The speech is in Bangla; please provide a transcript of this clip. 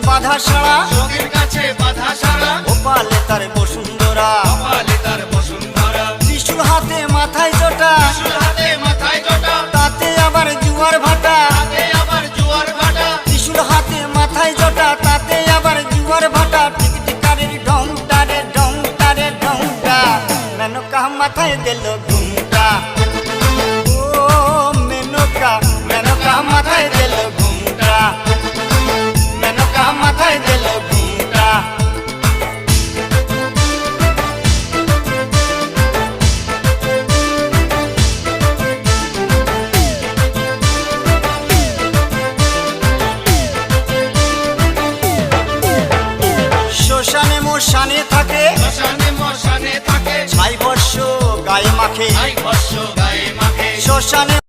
বাধা সারা, যোগীর কাছে বাধা সারা, গোপালে তার বসুন্ধরা, কপালে তার বসুন্ধরা। ত্রিশূল হাতে মাথায় জটা, ত্রিশূল হাতে মাথায় জটা, তাতে আবার জুয়ার ভাটা। হাতে আবার জোয়ার ভাটা। ত্রিশূল হাতে মাথায় জটা, তাতে আবার জুয়ার ভাটা। টিকটিকারের ঢংটা রে ঢংটা রে ঢংটা, মেনকা মাথায় দিল ঘুমটা। ও মেনকা, মেনকা মাথায় দিল ঘুমটা, মেনকা মাথায় দিল ঘুমটা। শ্মশানে মশানে থাকে, শ্মশানে মশানে থাকে, ছাই বর্ষ গায়ে মাখে। ছাই বর্ষ গায়ে মাখে। শ্মশানে